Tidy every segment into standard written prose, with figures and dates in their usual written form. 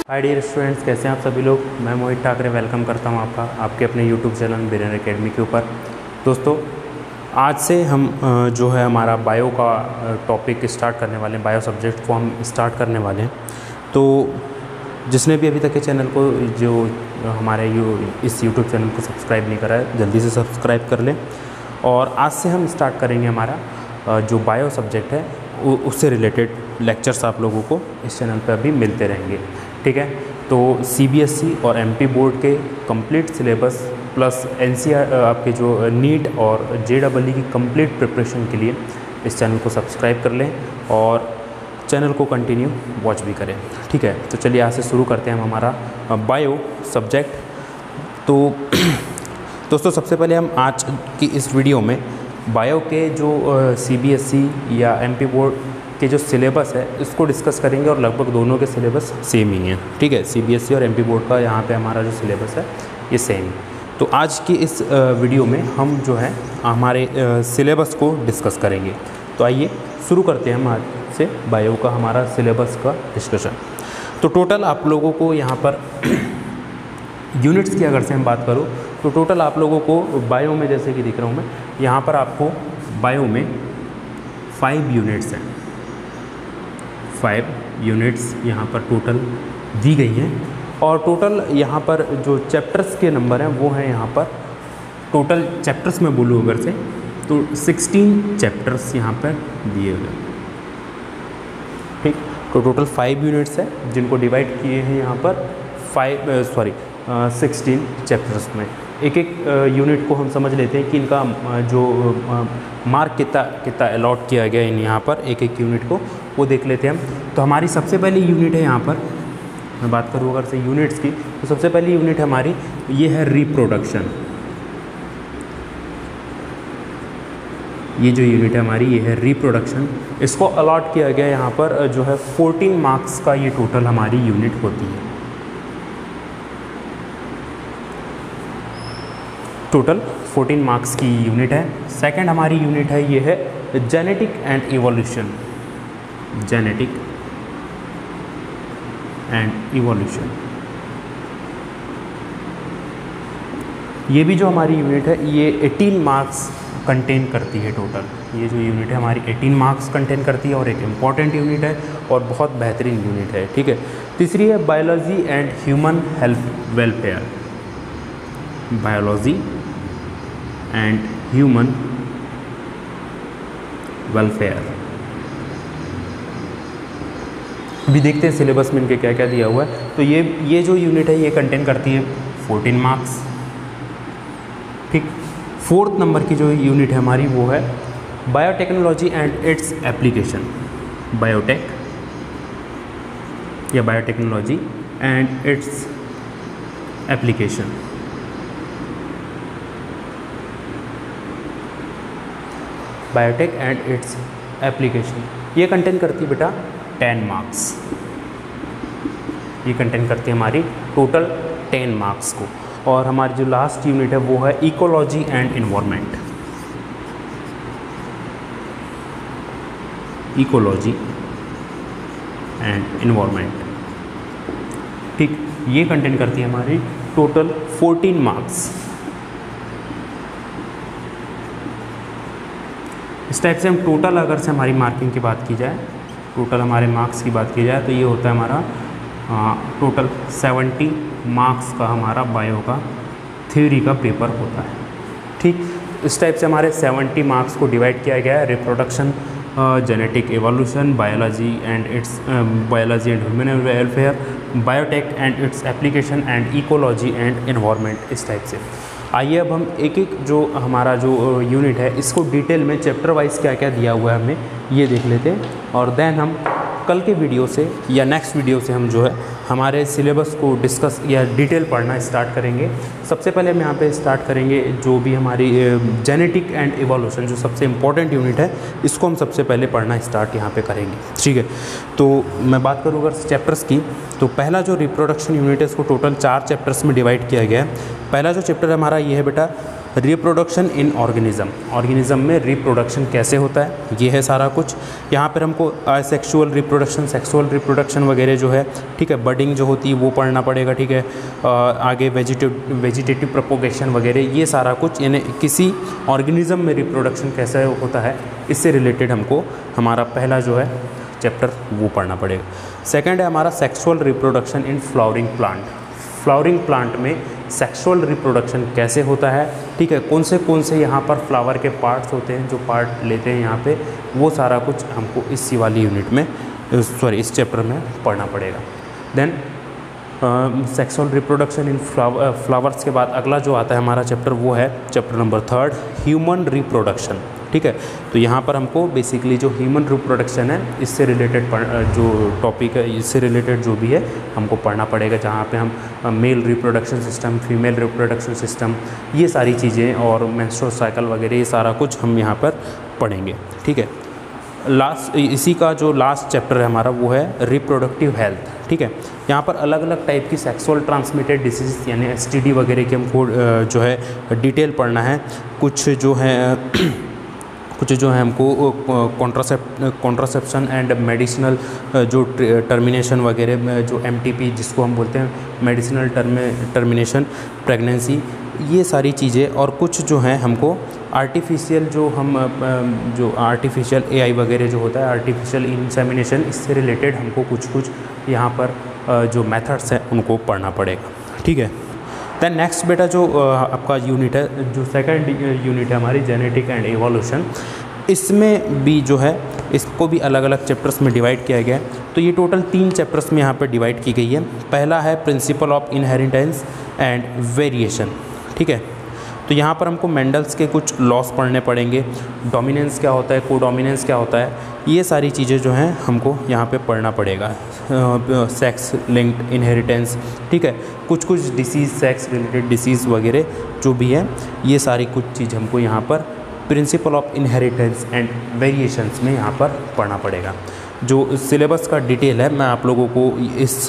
Hi dear students, कैसे हैं आप सभी लोग। मैं मोहित ठाकरे वेलकम करता हूं आपके अपने यूट्यूब चैनल बिगिनर एकेडमी के ऊपर। दोस्तों, आज से हम जो है हमारा बायो का टॉपिक स्टार्ट करने वाले हैं। बायो सब्जेक्ट को हम स्टार्ट करने वाले हैं। तो जिसने भी अभी तक के चैनल को जो हमारे इस यूट्यूब चैनल को सब्सक्राइब नहीं करा है, जल्दी से सब्सक्राइब कर लें। और आज से हम स्टार्ट करेंगे हमारा जो बायो सब्जेक्ट है उससे रिलेटेड लेक्चर्स आप लोगों को इस चैनल पर अभी मिलते रहेंगे, ठीक है। तो सीबीएसई और एमपी बोर्ड के कंप्लीट सिलेबस प्लस एनसीईआरटी आपके जो नीट और जेईई की कंप्लीट प्रिपरेशन के लिए इस चैनल को सब्सक्राइब कर लें और चैनल को कंटिन्यू वॉच भी करें, ठीक है। तो चलिए आज से शुरू करते हैं हम हमारा बायो सब्जेक्ट। तो दोस्तों, सबसे पहले हम आज की इस वीडियो में बायो के जो सीबीएसई या एमपी बोर्ड के जो सिलेबस है इसको डिस्कस करेंगे और लगभग दोनों के सिलेबस सेम ही हैं, ठीक है। सीबीएसई और एमपी बोर्ड का यहाँ पे हमारा जो सिलेबस है ये सेम। तो आज की इस वीडियो में हम जो है हमारे सिलेबस को डिस्कस करेंगे। तो आइए शुरू करते हैं हम आज से बायो का हमारा सिलेबस का डिस्कशन। तो टोटल आप लोगों को यहाँ पर यूनिट्स की अगर से हम बात करूँ तो टोटल आप लोगों को बायो में, जैसे कि दिख रहा हूँ मैं यहाँ पर, आपको बायो में 5 यूनिट्स हैं। 5 यूनिट्स यहाँ पर टोटल दी गई हैं और टोटल यहाँ पर जो चैप्टर्स के नंबर हैं वो हैं यहाँ पर, टोटल चैप्टर्स में बोलूँ अगर से तो 16 चैप्टर्स यहाँ पर दिए हुए हैं, ठीक। तो टोटल 5 यूनिट्स है जिनको डिवाइड किए हैं यहाँ पर 16 चैप्टर्स में। एक एक यूनिट को हम समझ लेते हैं कि इनका जो मार्क कितना अलॉट किया गया है यहाँ पर एक एक यूनिट को, वो देख लेते हैं हम। तो हमारी सबसे पहली यूनिट है यहाँ पर, मैं बात करूँ अगर से यूनिट्स की, तो सबसे पहली यूनिट हमारी ये है रिप्रोडक्शन। ये जो यूनिट है हमारी ये है रिप्रोडक्शन। इसको अलॉट किया गया यहाँ पर जो है 14 मार्क्स का ये टोटल हमारी यूनिट होती है। टोटल 14 मार्क्स की यूनिट है। सेकंड हमारी यूनिट है ये है genetic and evolution. Genetic and evolution, ये भी जो हमारी यूनिट है ये 18 मार्क्स कंटेन करती है टोटल। ये जो यूनिट है हमारी 18 मार्क्स कंटेन करती है और एक इम्पॉर्टेंट यूनिट है और बहुत बेहतरीन यूनिट है, ठीक है। तीसरी है biology and human health welfare. Biology and human welfare. अभी देखते हैं सिलेबस में इनके क्या क्या दिया हुआ है। तो ये जो यूनिट है ये कंटेन करती है 14 मार्क्स, ठीक। 4th नंबर की जो यूनिट है हमारी वो है biotechnology and its application. Biotech या biotechnology and its application. Biotech and its application ये कंटेन करती है बेटा 10 मार्क्स। ये कंटेन करती है हमारी टोटल 10 मार्क्स को। और हमारी जो लास्ट यूनिट है वो है ecology and environment. Ecology and environment, ठीक। ये कंटेन करती है हमारी टोटल 14 मार्क्स। इस टाइप से हम टोटल अगर से हमारी मार्किंग की बात की जाए, टोटल हमारे मार्क्स की बात की जाए तो ये होता है हमारा टोटल 70 मार्क्स का हमारा बायो का थ्योरी का पेपर होता है, ठीक। इस टाइप से हमारे 70 मार्क्स को डिवाइड किया गया है। Reproduction, genetic evolution, biology and human welfare, biotech and its application and ecology and environment, इस टाइप से। आइए अब हम एक एक जो हमारा जो यूनिट है इसको डिटेल में चैप्टर वाइज क्या क्या दिया हुआ है हमें ये देख लेते हैं और देन हम कल के वीडियो से या नेक्स्ट वीडियो से हम जो है हमारे सिलेबस को डिस्कस या डिटेल पढ़ना स्टार्ट करेंगे। सबसे पहले हम यहाँ पे स्टार्ट करेंगे जो भी हमारी जेनेटिक एंड इवोल्यूशन, जो सबसे इम्पॉर्टेंट यूनिट है, इसको हम सबसे पहले पढ़ना स्टार्ट यहाँ पे करेंगे, ठीक है। तो मैं बात करूँ अगर चैप्टर्स की, तो पहला जो रिप्रोडक्शन यूनिट है इसको टोटल 4 चैप्टर्स में डिवाइड किया गया है। पहला जो चैप्टर हमारा ये है बेटा रिप्रोडक्शन इन ऑर्गेनिज्म में रिप्रोडक्शन कैसे होता है, ये है सारा कुछ। यहाँ पर हमको सेक्सुअल रिप्रोडक्शन वगैरह जो है, ठीक है, बडिंग जो होती है वो पढ़ना पड़ेगा, ठीक है। आगे वेजिटेटिव प्रोपोगेशन वगैरह, ये सारा कुछ, यानी किसी ऑर्गेनिज्म में रिप्रोडक्शन कैसे होता है, इससे रिलेटेड हमको हमारा पहला जो है चैप्टर वो पढ़ना पड़ेगा। सेकंड है हमारा sexual reproduction in flowering plant में सेक्सुअल रिप्रोडक्शन कैसे होता है, ठीक है, कौन से यहाँ पर फ्लावर के पार्ट्स होते हैं जो पार्ट लेते हैं यहाँ पे, वो सारा कुछ हमको इसी वाली यूनिट में इस चैप्टर में पढ़ना पड़ेगा। Then sexual reproduction in flowers के बाद अगला जो आता है हमारा चैप्टर वो है चैप्टर नंबर 3 ह्यूमन रिप्रोडक्शन, ठीक है। तो यहाँ पर हमको बेसिकली जो ह्यूमन रिप्रोडक्शन है इससे रिलेटेड जो टॉपिक है, इससे रिलेटेड जो भी है हमको पढ़ना पड़ेगा, जहाँ पे हम male reproduction system, female reproduction system, ये सारी चीज़ें और मेंस्ट्रुअल साइकिल वगैरह, ये सारा कुछ हम यहाँ पर पढ़ेंगे, ठीक है। इसी का जो लास्ट चैप्टर है हमारा वो है रिप्रोडक्टिव हेल्थ, ठीक है। यहाँ पर अलग अलग टाइप की सेक्सुअल ट्रांसमिटेड डिसीज़ यानी STD वगैरह की हमको जो है डिटेल पढ़ना है। कुछ जो है हमको कॉन्ट्रासेप्शन एंड मेडिसिनल जो टर्मिनेशन वगैरह, जो MTP जिसको हम बोलते हैं मेडिसिनल टर्मिनेशन प्रेगनेंसी, ये सारी चीज़ें, और कुछ जो हैं हमको आर्टिफिशियल जो आर्टिफिशियल AI वगैरह जो होता है, आर्टिफिशियल इंसेमिनेशन, इससे रिलेटेड हमको कुछ यहाँ पर जो मेथड्स हैं उनको पढ़ना पड़ेगा, ठीक है। दैन नेक्स्ट बेटा जो आपका यूनिट है, जो सेकंड यूनिट है हमारी जेनेटिक एंड इवोल्यूशन, इसमें भी जो है इसको भी अलग अलग चैप्टर्स में डिवाइड किया गया है। तो ये टोटल 3 चैप्टर्स में यहाँ पर डिवाइड की गई है। पहला है principle of inheritance and variation, ठीक है। तो यहाँ पर हमको मेंडल्स के कुछ लॉस पढ़ने पड़ेंगे, डोमिनेंस क्या होता है, कोडोमिनेंस क्या होता है, ये सारी चीज़ें जो हैं हमको यहाँ पे पढ़ना पड़ेगा। सेक्स लिंक्ड इनहेरिटेंस, ठीक है, कुछ डिसीज़, सेक्स रिलेटेड डिसीज़ वगैरह जो भी है, ये सारी कुछ चीज़ हमको यहाँ पर principle of inheritance and variations में यहाँ पर पढ़ना पड़ेगा। जो सिलेबस का डिटेल है मैं आप लोगों को इस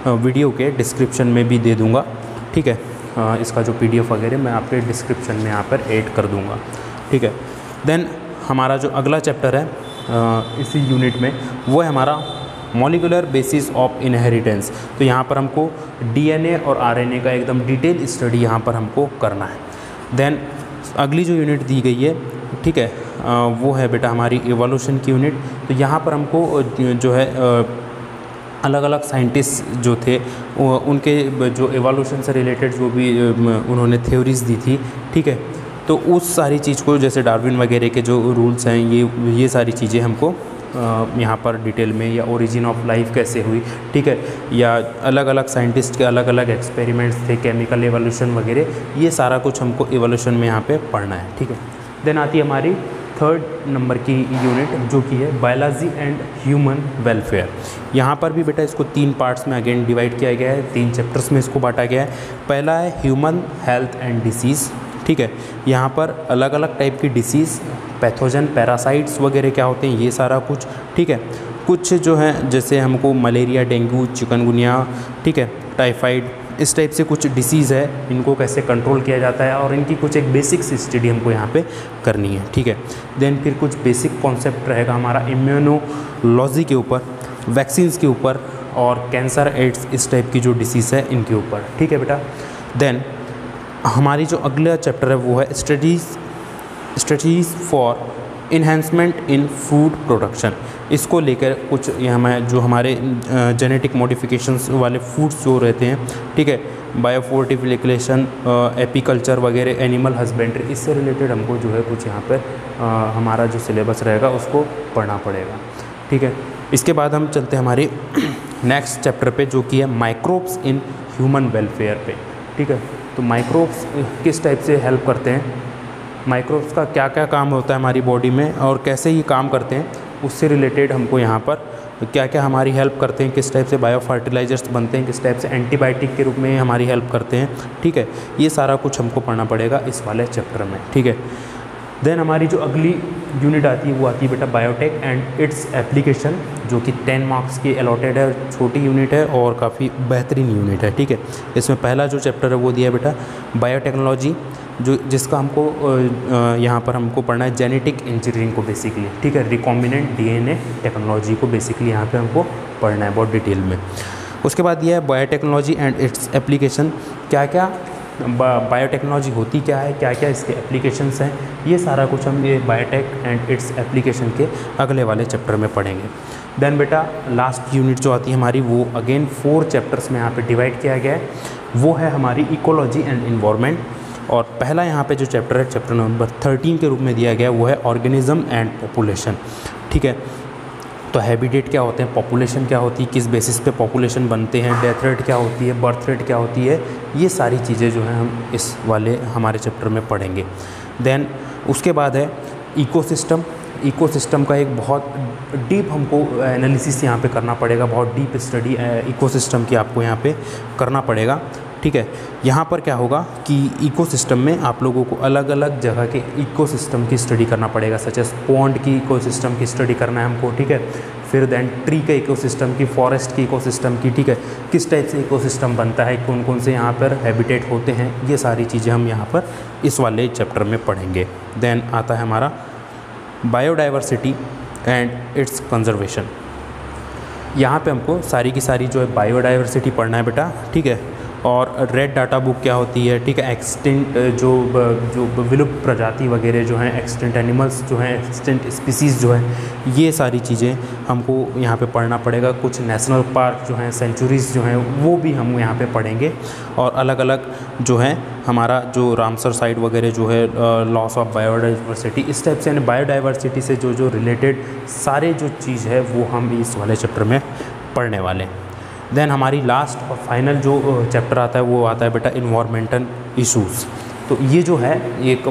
वीडियो के डिस्क्रिप्शन में भी दे दूँगा, ठीक है। इसका जो PDF वगैरह मैं आपके डिस्क्रिप्शन में यहाँ पर ऐड कर दूँगा, ठीक है। देन हमारा जो अगला चैप्टर है इसी यूनिट में वो है हमारा मॉलिक्यूलर बेसिस ऑफ इनहेरिटेंस। तो यहाँ पर हमको DNA और RNA का एकदम डिटेल स्टडी यहाँ पर हमको करना है। देन अगली जो यूनिट दी गई है, ठीक है, वो है बेटा हमारी इवोल्यूशन की यूनिट। तो यहाँ पर हमको जो है अलग अलग साइंटिस्ट जो थे उनके जो इवोल्यूशन से रिलेटेड जो भी उन्होंने थ्योरीज दी थी, ठीक है, तो उस सारी चीज़ को, जैसे डार्विन वगैरह के जो रूल्स हैं, ये सारी चीज़ें हमको यहाँ पर डिटेल में, या ओरिजिन ऑफ लाइफ कैसे हुई, ठीक है, या अलग अलग साइंटिस्ट के अलग अलग एक्सपेरिमेंट्स थे, केमिकल एवोल्यूशन वगैरह, ये सारा कुछ हमको एवोल्यूशन में यहाँ पे पढ़ना है, ठीक है। देन आती है हमारी 3rd नंबर की यूनिट जो कि है बायोलॉजी एंड ह्यूमन वेलफेयर। यहाँ पर भी बेटा इसको 3 पार्ट्स में अगेन डिवाइड किया गया है, 3 चैप्टर्स में इसको बांटा गया है। पहला है ह्यूमन हेल्थ एंड डिसीज़, ठीक है, यहाँ पर अलग अलग टाइप की डिसीज़, पैथोजन, पैरासाइट्स वगैरह क्या होते हैं, ये सारा कुछ, ठीक है। कुछ जो है जैसे हमको मलेरिया, डेंगू, चिकनगुनिया, ठीक है, टाइफाइड, इस टाइप से कुछ डिसीज़ है, इनको कैसे कंट्रोल किया जाता है, और इनकी कुछ एक बेसिक स्टडी हमको यहाँ पे करनी है, ठीक है। देन फिर कुछ बेसिक कॉन्सेप्ट रहेगा हमारा इम्यूनोलॉजी के ऊपर, वैक्सीन्स के ऊपर, और कैंसर, एड्स, इस टाइप की जो डिसीज़ है इनके ऊपर, ठीक है बेटा। देन हमारी जो अगला चैप्टर है वो है strategies for enhancement in food production. इसको लेकर कुछ यहाँ जो हमारे जेनेटिक मॉडिफिकेशंस वाले फूड्स जो रहते हैं, ठीक है, बायोफोर्टिफिकेशन, एपीकल्चर वगैरह, एनिमल हस्बेंड्री, इससे रिलेटेड हमको जो है कुछ यहाँ पर हमारा जो सिलेबस रहेगा उसको पढ़ना पड़ेगा, ठीक है। इसके बाद हम चलते हैं हमारे नेक्स्ट चैप्टर पे जो कि है माइक्रोब्स इन ह्यूमन वेलफेयर पे, ठीक है। तो माइक्रोब्स किस टाइप से हेल्प करते हैं, माइक्रोब्स का क्या क्या काम होता है हमारी बॉडी में और कैसे ये काम करते हैं, उससे रिलेटेड हमको यहाँ पर क्या क्या हमारी हेल्प करते हैं, किस टाइप से बायो फर्टिलाइजर्स बनते हैं, किस टाइप से एंटीबायोटिक के रूप में हमारी हेल्प करते हैं, ठीक है, ये सारा कुछ हमको पढ़ना पड़ेगा इस वाले चैप्टर में, ठीक है। देन हमारी जो अगली यूनिट आती है वो आती है बेटा बायोटेक एंड इट्स एप्लीकेशन, जो कि 10 मार्क्स की अलॉटेड है, छोटी यूनिट है और काफ़ी बेहतरीन यूनिट है। ठीक है, इसमें पहला जो चैप्टर है वो दिया है बेटा बायोटेक्नोलॉजी, जो जिसका हमको यहाँ पर हमको पढ़ना है जेनेटिक इंजीनियरिंग को बेसिकली। ठीक है, रिकॉम्बिनेंट डीएनए टेक्नोलॉजी को बेसिकली यहाँ पे हमको पढ़ना है बहुत डिटेल में। उसके बाद यह है बायोटेक्नोलॉजी एंड इट्स एप्लीकेशन, क्या क्या बायोटेक्नोलॉजी होती क्या है, क्या क्या इसके एप्लीकेशंस हैं, ये सारा कुछ हम ये बायोटेक एंड इट्स एप्लीकेशन के अगले वाले चैप्टर में पढ़ेंगे। देन बेटा लास्ट यूनिट जो आती है हमारी वो अगेन 4 चैप्टर्स में यहाँ पे डिवाइड किया गया है, वो है हमारी इकोलॉजी एंड इन्वायरमेंट। और पहला यहाँ पे जो चैप्टर है चैप्टर नंबर 13 के रूप में दिया गया वो है ऑर्गेनिज्म एंड पॉपुलेशन। ठीक है, तो हैबिटेट क्या होते हैं, पॉपुलेशन क्या होती है, किस बेसिस पे पॉपुलेशन बनते हैं, डेथ रेट क्या होती है, बर्थ रेट क्या होती है, ये सारी चीज़ें जो हैं हम इस वाले हमारे चैप्टर में पढ़ेंगे। देन उसके बाद है इकोसिस्टम। इकोसिस्टम का एक बहुत डीप हमको एनालिसिस यहाँ पे करना पड़ेगा, बहुत डीप स्टडी इकोसिस्टम की आपको यहाँ पे करना पड़ेगा। ठीक है, यहाँ पर क्या होगा कि इकोसिस्टम में आप लोगों को अलग अलग जगह के इकोसिस्टम की स्टडी करना पड़ेगा, सच एस पॉन्ड की इकोसिस्टम की स्टडी करना है हमको। ठीक है, फिर देन ट्री के इकोसिस्टम की, फॉरेस्ट की इकोसिस्टम की। ठीक है, किस टाइप से इकोसिस्टम बनता है, कौन कौन से यहाँ पर हैबिटेट होते हैं, ये सारी चीज़ें हम यहाँ पर इस वाले चैप्टर में पढ़ेंगे। देन आता है हमारा बायोडाइवर्सिटी एंड इट्स कंजर्वेशन। यहाँ पे हमको सारी की सारी जो है बायोडाइवर्सिटी पढ़ना है बेटा। ठीक है, और रेड डाटा बुक क्या होती है। ठीक है, एक्सटिंक्ट जो विलुप्त प्रजाति वगैरह जो हैं, एक्सटिंक्ट एनिमल्स जो हैं, एक्सटिंक्ट स्पीसीज़ जो हैं, ये सारी चीज़ें हमको यहाँ पे पढ़ना पड़ेगा। कुछ नेशनल पार्क जो हैं, सेंचुरीज़ जो हैं, वो भी हम यहाँ पे पढ़ेंगे। और अलग अलग जो है हमारा जो रामसर साइट वगैरह जो है, लॉस ऑफ बायोडाइवर्सिटी, इस टाइप से यानी बायोडाइवर्सिटी से जो रिलेटेड सारे जो चीज़ है वो हम इस वाले चैप्टर में पढ़ने वाले हैं। देन हमारी लास्ट और फाइनल जो चैप्टर आता है वो आता है बेटा इन्वायरमेंटल इशूज़। तो ये जो है एक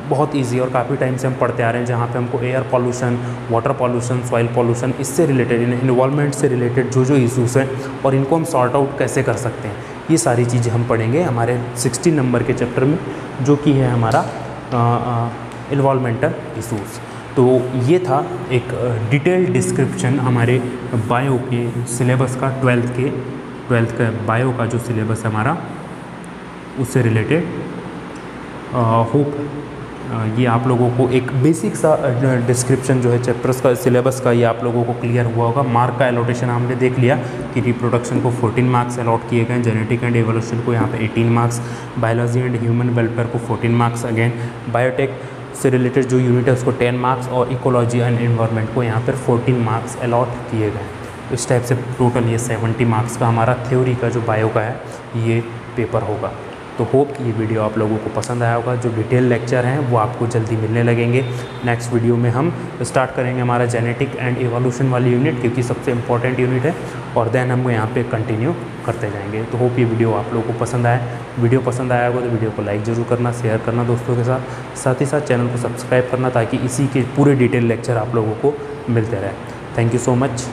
बहुत ईजी और काफ़ी टाइम से हम पढ़ते आ रहे हैं, जहाँ पे हमको air pollution, water pollution, soil pollution, इससे रिलेटेड इन्वायरमेंट से रिलेटेड जो इशूज़ हैं और इनको हम सॉर्ट आउट कैसे कर सकते हैं, ये सारी चीज़ें हम पढ़ेंगे हमारे 16 नंबर के चैप्टर में, जो कि है हमारा इन्वायरमेंटल इशूज़। तो ये था एक डिटेल डिस्क्रिप्शन हमारे बायो के सिलेबस का, 12th का बायो का जो सिलेबस है हमारा, उससे रिलेटेड। होप ये आप लोगों को एक बेसिक सा डिस्क्रिप्शन जो है चैप्टर्स का, सिलेबस का, ये आप लोगों को क्लियर हुआ होगा। मार्क का एलोटेशन हमने देख लिया कि रिप्रोडक्शन को 14 मार्क्स अलॉट किए गए, जेनेटिक एंड एवोल्यूशन को यहाँ पे 18 marks, biology and human welfare को 14 मार्क्स, अगेन बायोटेक से रिलेटेड जो यूनिट है उसको 10 मार्क्स और इकोलॉजी एंड एनवायरनमेंट को यहाँ पर 14 मार्क्स अलॉट किए गए। इस टाइप से टोटल ये 70 मार्क्स का हमारा थ्योरी का जो बायो का है ये पेपर होगा। तो होप ये वीडियो आप लोगों को पसंद आया होगा। जो डिटेल लेक्चर हैं वो आपको जल्दी मिलने लगेंगे। नेक्स्ट वीडियो में हम स्टार्ट करेंगे हमारा जेनेटिक एंड एवोल्यूशन वाली यूनिट, क्योंकि सबसे इंपॉर्टेंट यूनिट है, और देन हम यहाँ पे कंटिन्यू करते जाएंगे। तो होप ये वीडियो आप लोगों को पसंद आए। वीडियो पसंद आया होगा तो वीडियो को लाइक ज़रूर करना, शेयर करना दोस्तों के साथ ही साथ चैनल को सब्सक्राइब करना, ताकि इसी के पूरे डिटेल लेक्चर आप लोगों को मिलते रहे। Thank you so much.